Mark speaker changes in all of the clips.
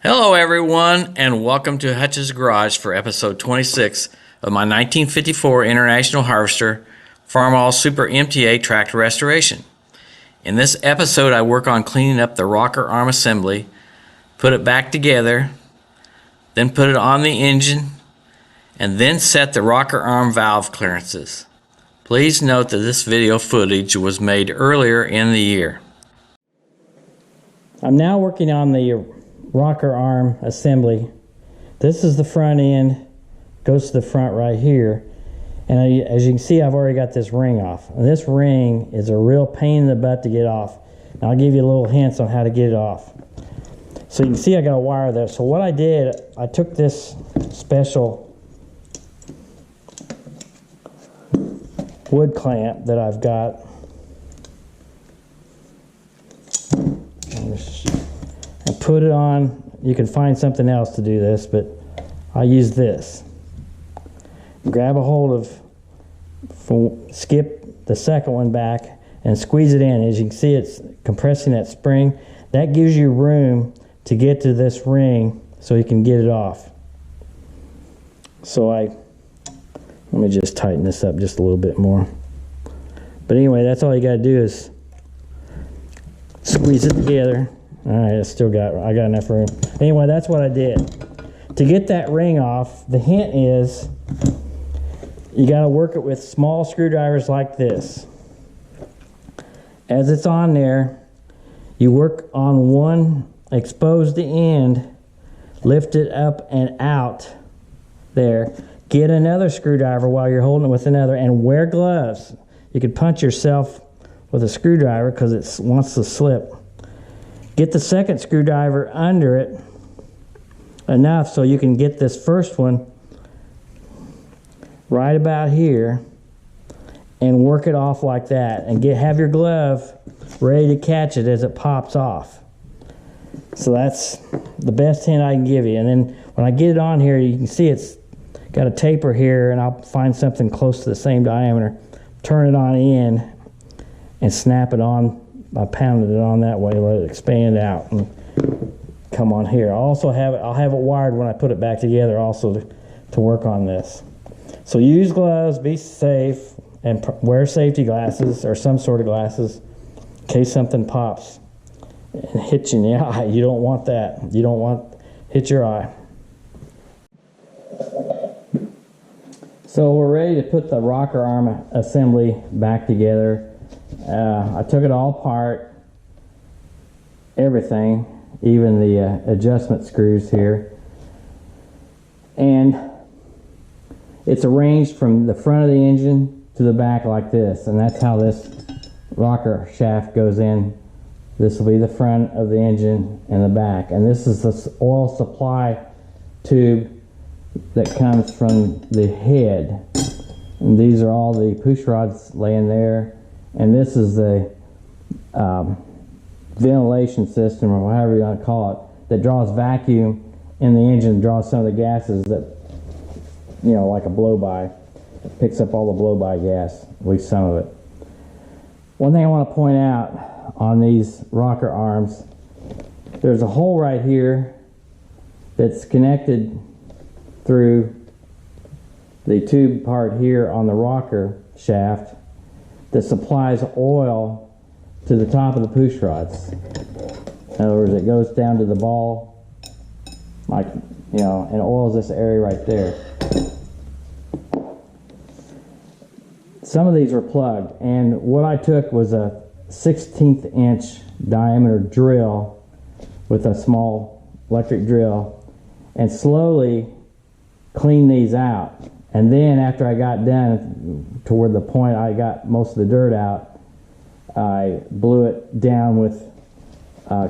Speaker 1: Hello everyone and welcome to Hutch's Garage for episode 26 of my 1954 International Harvester Farmall Super MTA tractor restoration. In this episode I work on cleaning up the rocker arm assembly, put it back together, then put it on the engine, and then set the rocker arm valve clearances. Please note that this video footage was made earlier in the year. I'm now working on the rocker arm assembly. This is the front end, goes to the front right here, and as you can see I've already got this ring off, and this ring is a real pain in the butt to get off, and I'll give you a little hints on how to get it off. So you can see I got a wire there. So what I did, I took this special wood clamp that I've got, and put it on. You can find something else to do this, but I use this. Grab a hold of, skip the second one back and squeeze it in. As you can see, it's compressing that spring. That gives you room to get to this ring so you can get it off. So let me just tighten this up just a little bit more. But anyway, that's all you got to do is squeeze it together. All right, I got enough room. Anyway, that's what I did. To get that ring off, the hint is you got to work it with small screwdrivers like this. As it's on there, you work on one, expose the end, lift it up and out there. Get another screwdriver while you're holding it with another, and wear gloves. You could punch yourself with a screwdriver because it wants to slip. Get the second screwdriver under it enough so you can get this first one right about here and work it off like that, and have your glove ready to catch it as it pops off. So that's the best hint I can give you. And then when I get it on here, you can see it's got a taper here, and I'll find something close to the same diameter, turn it on in and snap it on. I pounded it on that way, let it expand out and come on here. I'll have it wired when I put it back together also to work on this. So use gloves, be safe, and wear safety glasses or some sort of glasses in case something pops and hits you in the eye. You don't want that. You don't want hit your eye. So we're ready to put the rocker arm assembly back together. I took it all apart, everything, even the adjustment screws here, and it's arranged from the front of the engine to the back like this, and that's how this rocker shaft goes in. This will be the front of the engine and the back, and this is the oil supply tube that comes from the head, and these are all the push rods laying there. And this is the ventilation system, or however you want to call it, that draws vacuum in the engine, draws some of the gases that, you know, like a blow-by. It picks up all the blow-by gas, at least some of it. One thing I want to point out on these rocker arms, there's a hole right here that's connected through the tube part here on the rocker shaft that supplies oil to the top of the push rods. In other words, it goes down to the ball, like, you know, and oils this area right there. Some of these were plugged, and what I took was a 1/16 inch diameter drill with a small electric drill, and slowly clean these out. And then after I got done toward the point I got most of the dirt out, I blew it down with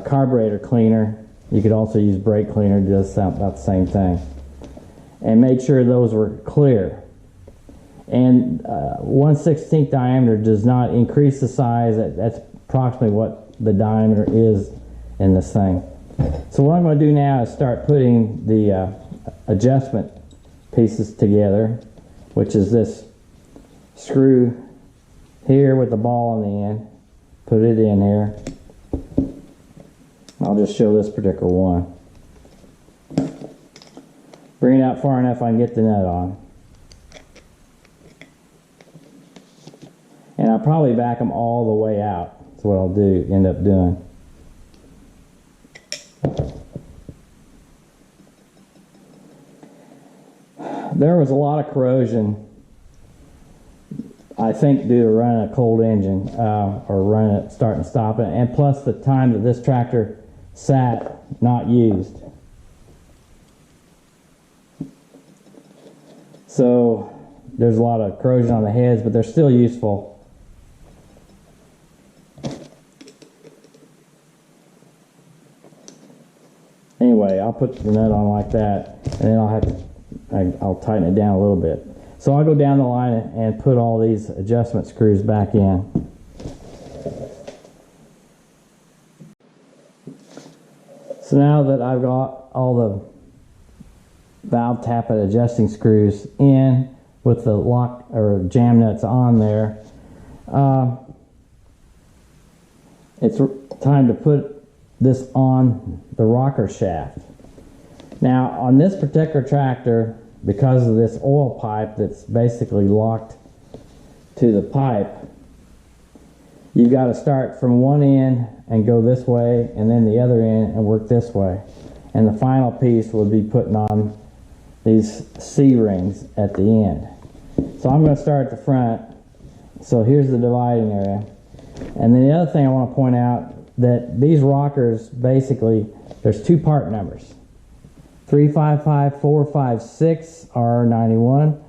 Speaker 1: carburetor cleaner. You could also use brake cleaner, it does about the same thing. And made sure those were clear. And 1/16 diameter does not increase the size. That's approximately what the diameter is in this thing. So what I'm going to do now is start putting the adjustment pieces together, which is this screw here with the ball on the end. Put it in here. I'll just show this particular one. Bring it out far enough I can get the nut on. And I'll probably back them all the way out. That's what I'll end up doing. There was a lot of corrosion, I think, due to running a cold engine, or running it, starting and stopping, and plus the time that this tractor sat not used. So there's a lot of corrosion on the heads, but they're still useful. Anyway, I'll put the nut on like that, and then I'll tighten it down a little bit. So I'll go down the line and put all these adjustment screws back in. So now that I've got all the valve tappet adjusting screws in with the lock or jam nuts on there, it's time to put this on the rocker shaft. Now on this particular tractor, because of this oil pipe that's basically locked to the pipe, you've got to start from one end and go this way, and then the other end and work this way. And the final piece would be putting on these C-rings at the end. So I'm going to start at the front. So here's the dividing area. And then the other thing I want to point out, that these rockers, basically, there's two part numbers. 355456 R91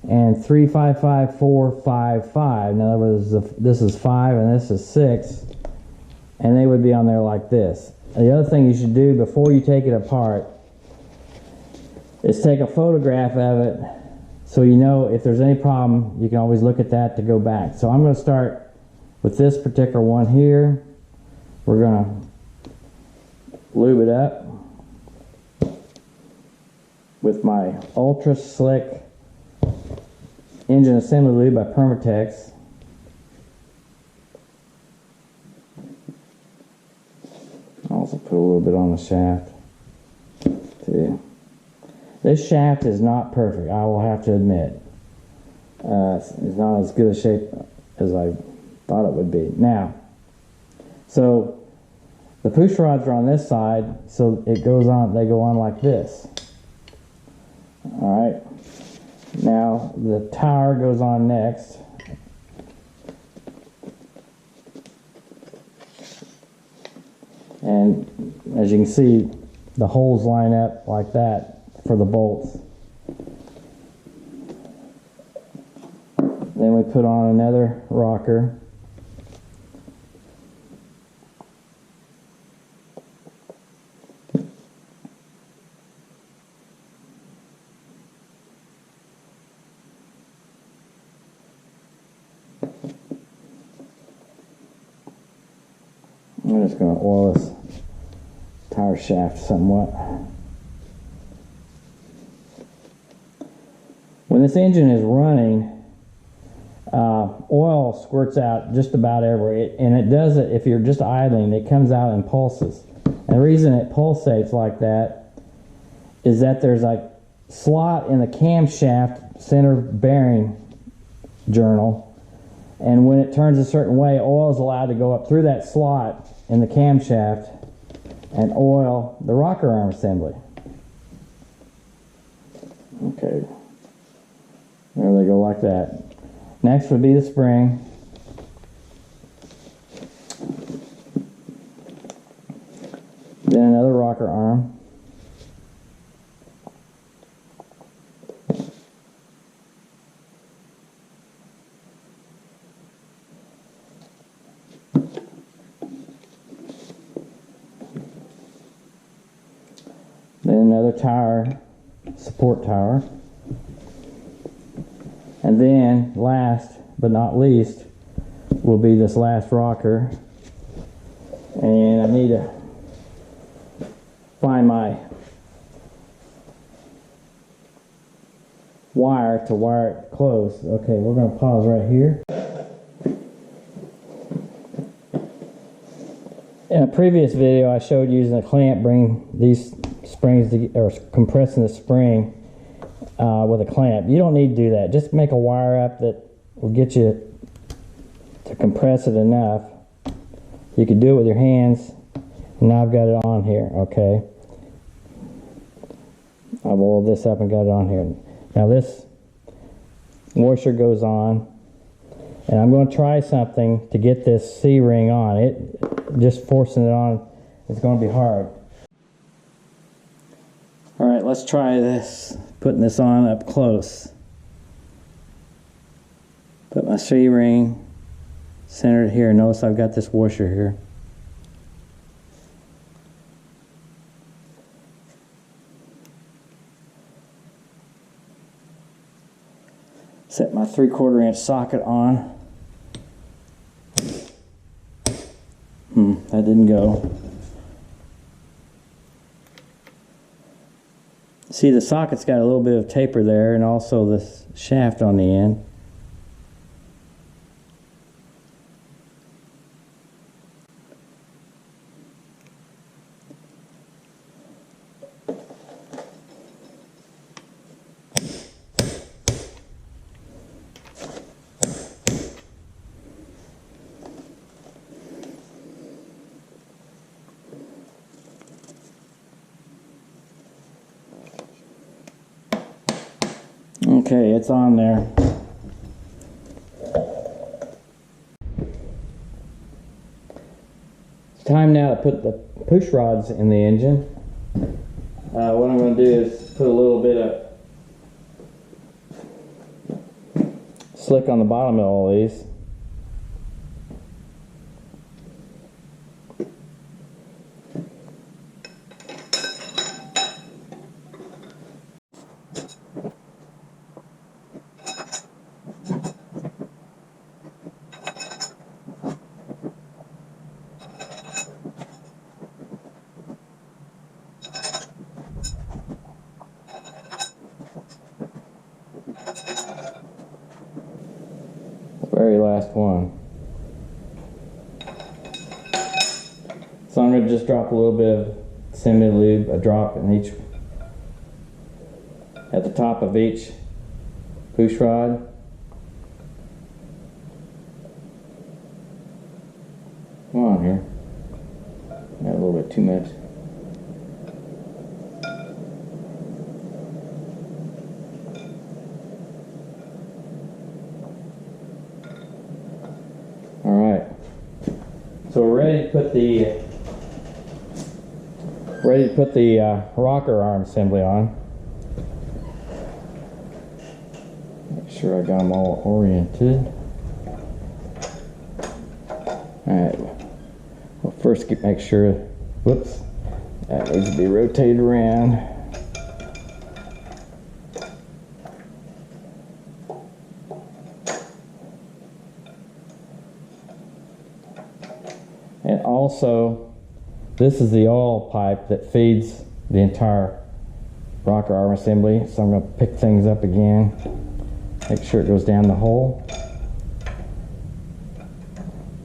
Speaker 1: and 355455. In other words, this is 5 and this is 6, and they would be on there like this. The other thing you should do before you take it apart is take a photograph of it, so you know if there's any problem you can always look at that to go back. So I'm going to start with this particular one here. We're going to lube it up with my Ultra Slick Engine Assembly Lube by Permatex. I'll also put a little bit on the shaft too. This shaft is not perfect, I will have to admit. It's not as good a shape as I thought it would be. Now, so the push rods are on this side, so it goes on, they go on like this. Alright, now the tower goes on next. And as you can see, the holes line up like that for the bolts. Then we put on another rocker. I'm just going to oil this tire shaft somewhat. When this engine is running, oil squirts out just about everywhere, and it does it if you're just idling. It comes out in pulses. And the reason it pulsates like that is that there's a slot in the camshaft center bearing journal, and when it turns a certain way, oil is allowed to go up through that slot in the camshaft and oil the rocker arm assembly. Okay, there they go like that. Next would be the spring. Then another rocker arm. Then another tower, support tower. And then last but not least will be this last rocker. And I need to find my wire to wire it close. Okay, we're going to pause right here. In a previous video I showed using a clamp, bring these springs or compressing the spring with a clamp. You don't need to do that. Just make a wire up that will get you to compress it enough. You can do it with your hands. And now I've got it on here, okay? I've oiled this up and got it on here. Now this washer goes on, and I'm going to try something to get this C-ring on. It just forcing it on is going to be hard. All right, let's try this. Putting this on up close. Put my C-ring centered here. Notice I've got this washer here. Set my 3/4 inch socket on. That didn't go. See, the socket's got a little bit of taper there, and also this shaft on the end. Okay, it's on there. It's time now to put the push rods in the engine. What I'm going to do is put a little bit of slick on the bottom of all these. Very last one. So I'm going to just drop a little bit of semi-lube, a drop in each, at the top of each push rod. Come on here. Got a little bit too much. So we're ready to put the rocker arm assembly on. Make sure I got them all oriented. Alright, well first make sure, whoops, that needs to be rotated around. And also, this is the oil pipe that feeds the entire rocker arm assembly. So I'm going to pick things up again. Make sure it goes down the hole.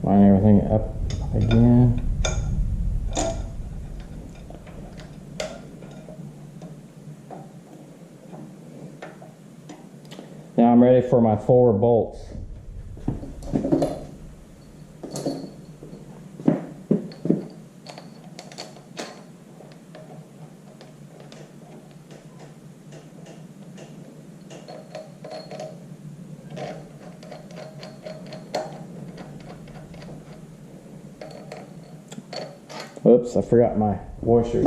Speaker 1: Line everything up again. Now I'm ready for my forward bolts. Oops, I forgot my washer.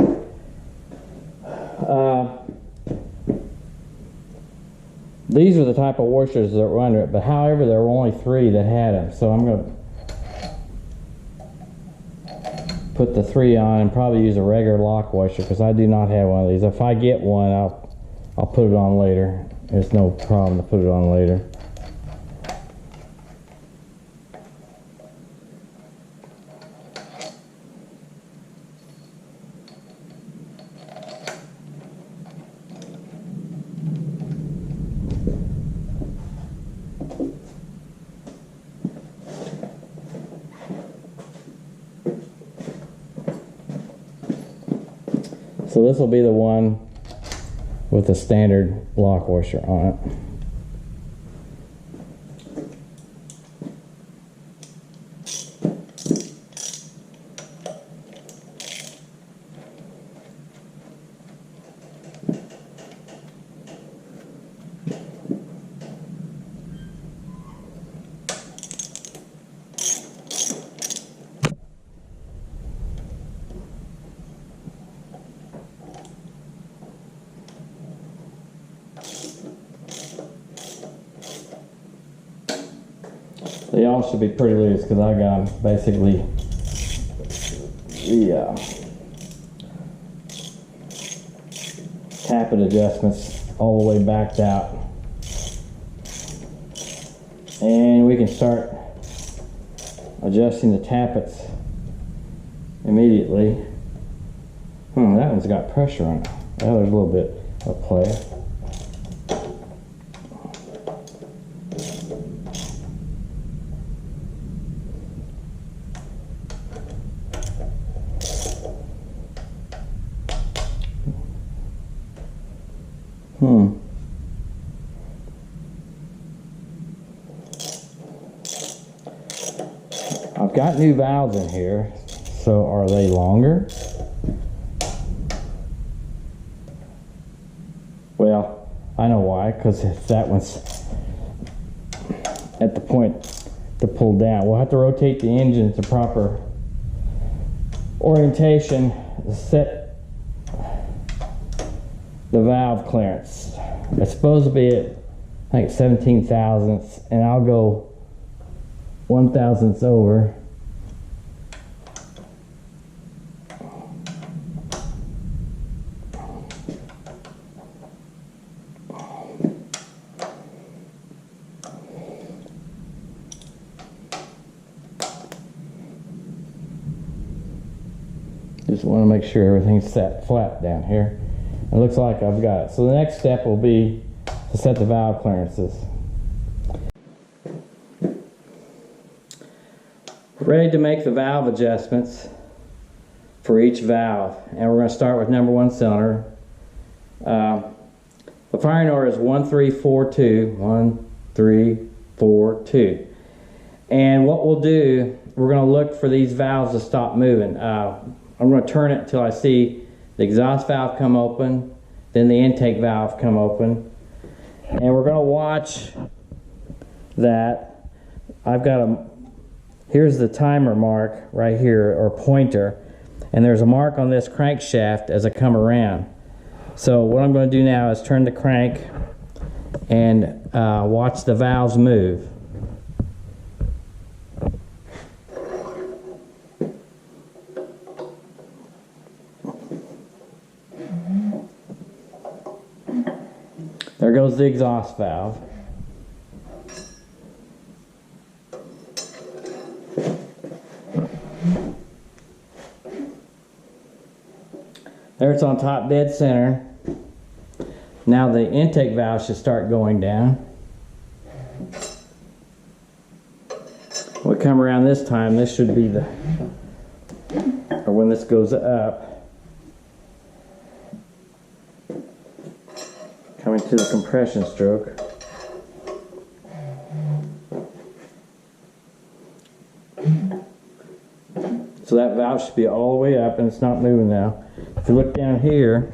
Speaker 1: These are the type of washers that were under it, but however, there were only 3 that had them. So I'm going to put the 3 on and probably use a regular lock washer because I do not have one of these. If I get one, I'll put it on later. There's no problem to put it on later. So this will be the one with the standard lock washer on it. They all should be pretty loose because I got them basically the tappet adjustments all the way backed out. And we can start adjusting the tappets immediately. That one's got pressure on it. Well, there's a little bit of play. I've got new valves in here, so are they longer? Well, I know why, because if that one's at the point to pull down, we'll have to rotate the engine to proper orientation to set the valve clearance. It's supposed to be at, I think, 17 thousandths, and I'll go 1 thousandths over. Just want to make sure everything's set flat down here. It looks like I've got it. So the next step will be to set the valve clearances. Ready to make the valve adjustments for each valve, and we're going to start with number 1 cylinder. The firing order is 1342, 1342. And what we'll do, we're going to look for these valves to stop moving. I'm going to turn it until I see the exhaust valve come open, then the intake valve come open, and we're going to watch that. I've got here's the timer mark right here, or pointer, and there's a mark on this crankshaft as I come around. So what I'm going to do now is turn the crank and watch the valves move. There goes the exhaust valve. There it's on top dead center. Now the intake valve should start going down. When we come around this time, this should be the, or when this goes up, coming to the compression stroke. So that valve should be all the way up and it's not moving now. If you look down here,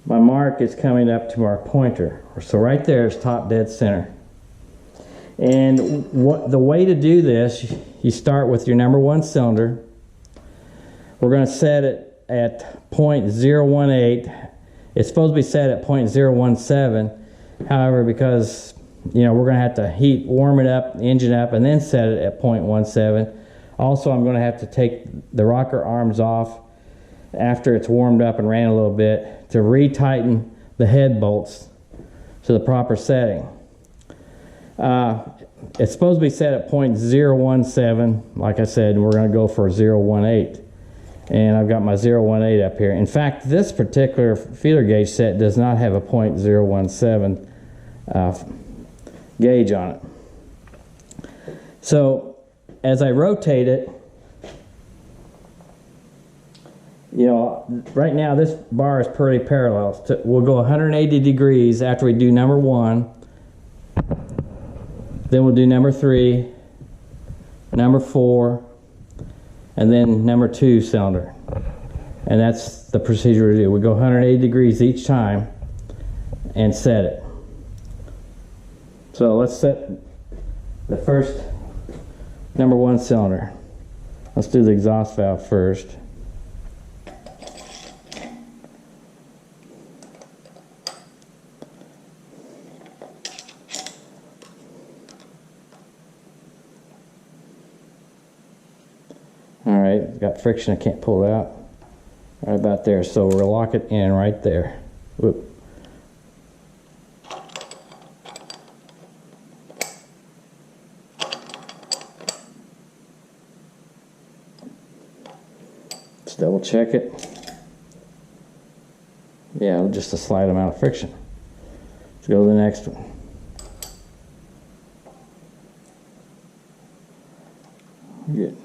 Speaker 1: my mark is coming up to our pointer. So right there is top dead center. And the way to do this, you start with your number 1 cylinder. We're going to set it at 0.018. It's supposed to be set at 0.017. However, because we're going to have to warm it up, the engine up, and then set it at 0.17. Also, I'm going to have to take the rocker arms off after it's warmed up and ran a little bit to retighten the head bolts to the proper setting. It's supposed to be set at 0.017. Like I said, we're going to go for 0.18. And I've got my 0.18 up here. In fact, this particular feeler gauge set does not have a 0.017 gauge on it. So as I rotate it, you know, right now this bar is pretty parallel. We'll go 180 degrees after we do number 1. Then we'll do number 3, number 4, and then number 2 cylinder. And that's the procedure we do. We go 180 degrees each time and set it. So let's set the first number 1 cylinder. Let's do the exhaust valve first. Alright, got friction, I can't pull it out. Right about there, so we'll lock it in right there. Whoop. Let's double check it. Yeah, just a slight amount of friction. Let's go to the next one. Good.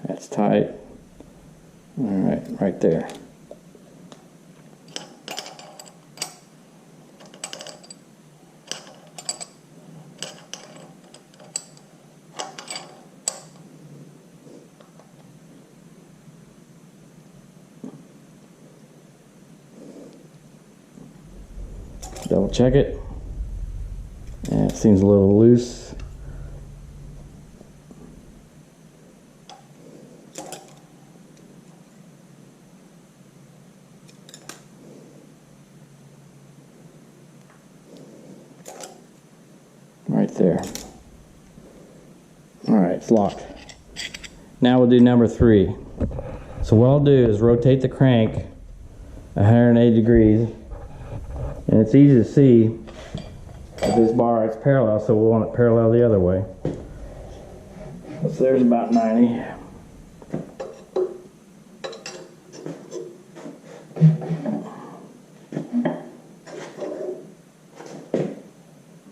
Speaker 1: That's tight. All right, right there. Double check it. Yeah, it seems a little loose. Right there. All right, it's locked. Now we'll do number 3. So what I'll do is rotate the crank 180 degrees, and it's easy to see with this bar it's parallel, so we'll want it parallel the other way. So there's about 90.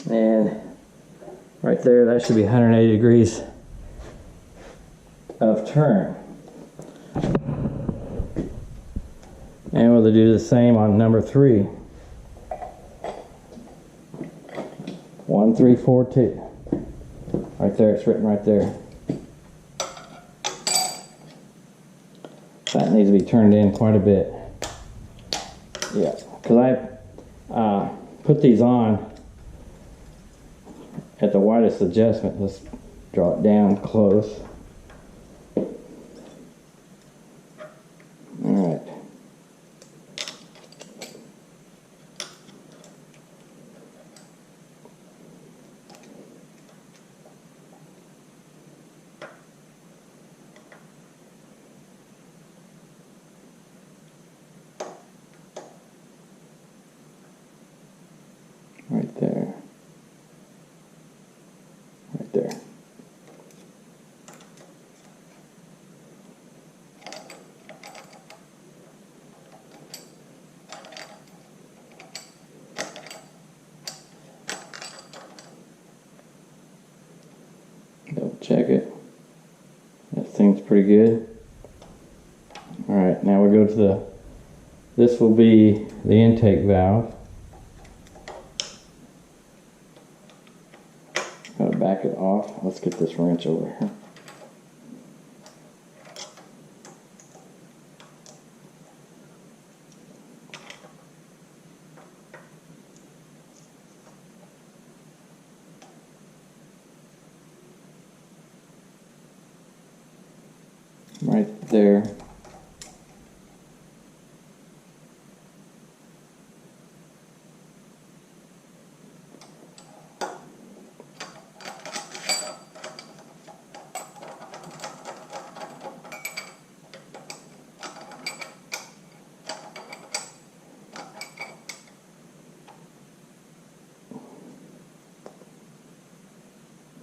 Speaker 1: And right there, that should be 180 degrees of turn. And we'll do the same on number 3. 1, 3, 4, 2. Right there, it's written right there. That needs to be turned in quite a bit. Yeah, because I put these on at the widest adjustment. Let's draw it down close. All right. Right there. Right there. Double check it. That thing's pretty good. Alright, now we go to this will be the intake valve. Gotta back it off. Let's get this wrench over here. Right there.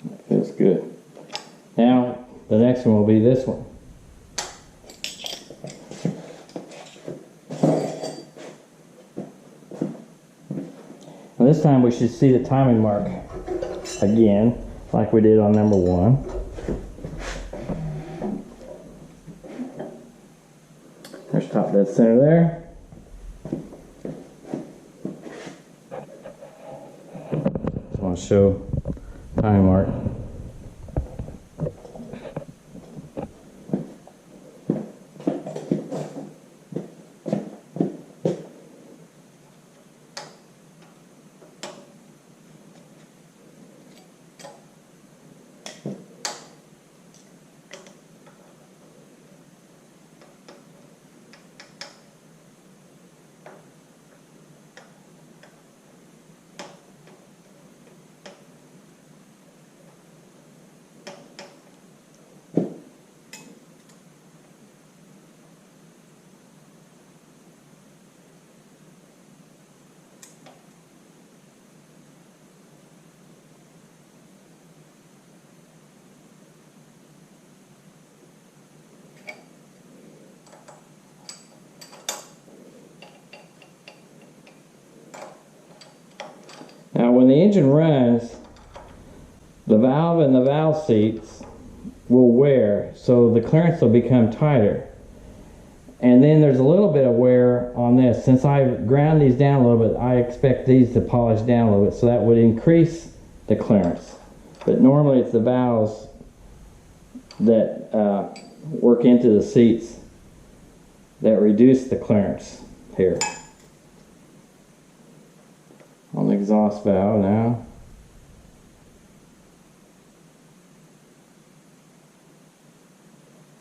Speaker 1: That feels good. Now the next one will be this one. And this time we should see the timing mark again. like we did on number 1. There's top dead center there. Just want to show time mark. Now when the engine runs, the valve and the valve seats will wear, so the clearance will become tighter. And then there's a little bit of wear on this. Since I ground these down a little bit, I expect these to polish down a little bit, so that would increase the clearance. But normally it's the valves that work into the seats that reduce the clearance here. On the exhaust valve now.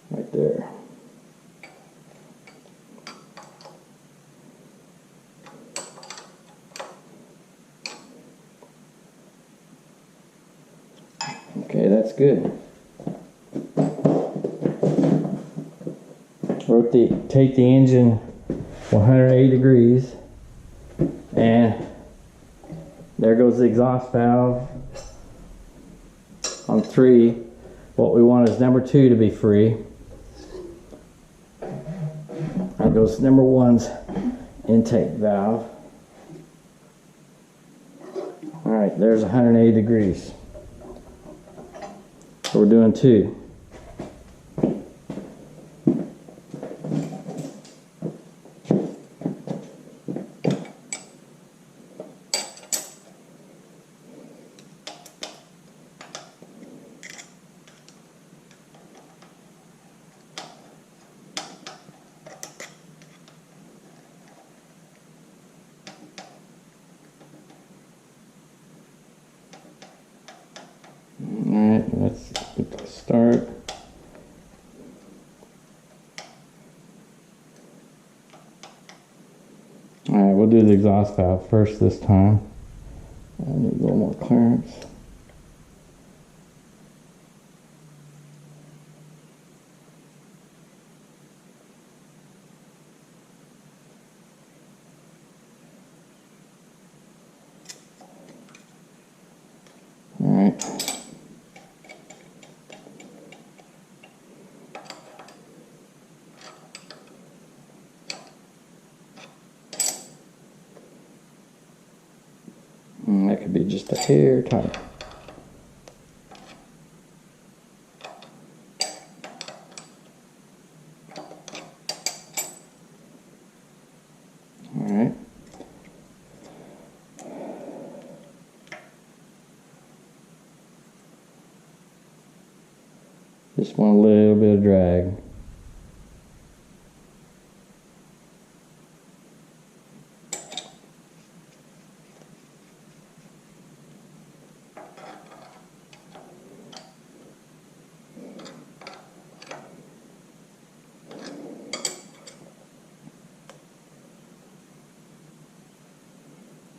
Speaker 1: Right there. Okay, that's good. Rotate the engine 180 degrees, and there goes the exhaust valve on 3. What we want is number 2 to be free. There goes number 1's intake valve. Alright, there's 180 degrees. So we're doing 2. Alright, let's get the start. Alright, we'll do the exhaust valve first this time. I need a little more clearance. Alright. That could be just a hair tight. All right. Just want a little bit of drag.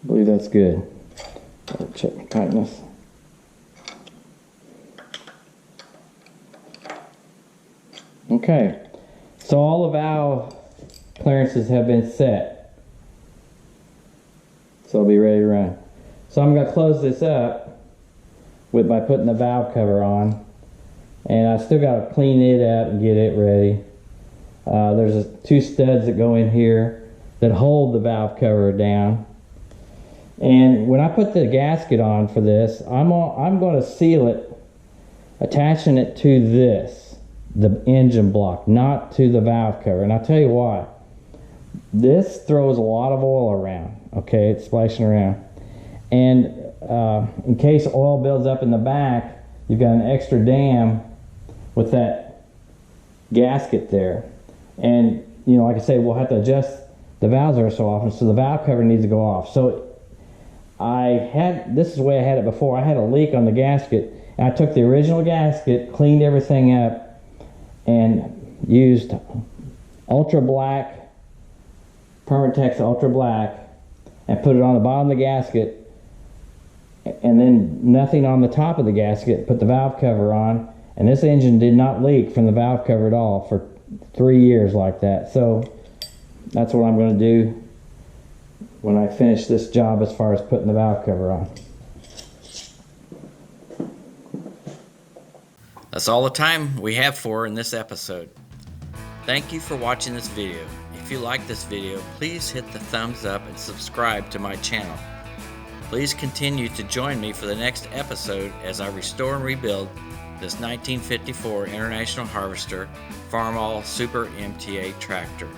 Speaker 1: I believe that's good. Gotta check my tightness. Okay, so all the valve clearances have been set. So I'll be ready to run. So I'm going to close this up by putting the valve cover on. And I still got to clean it up and get it ready. There's 2 studs that go in here that hold the valve cover down. And when I put the gasket on for this, I'm going to seal it, attaching it to this, the engine block, not to the valve cover. And I'll tell you why. This throws a lot of oil around, okay? It's splashing around. And in case oil builds up in the back, you've got an extra dam with that gasket there. And, you know, like I say, we'll have to adjust the valves every so often, so the valve cover needs to go off. So this is the way I had it before. I had a leak on the gasket, and I took the original gasket, cleaned everything up, and used Ultra Black, Permatex Ultra Black, and put it on the bottom of the gasket, and then nothing on the top of the gasket, put the valve cover on, and this engine did not leak from the valve cover at all for 3 years like that. So that's what I'm going to do when I finish this job as far as putting the valve cover on.
Speaker 2: That's all the time we have for in this episode. Thank you for watching this video. If you like this video, please hit the thumbs up and subscribe to my channel. Please continue to join me for the next episode as I restore and rebuild this 1954 International Harvester Farmall Super MTA tractor.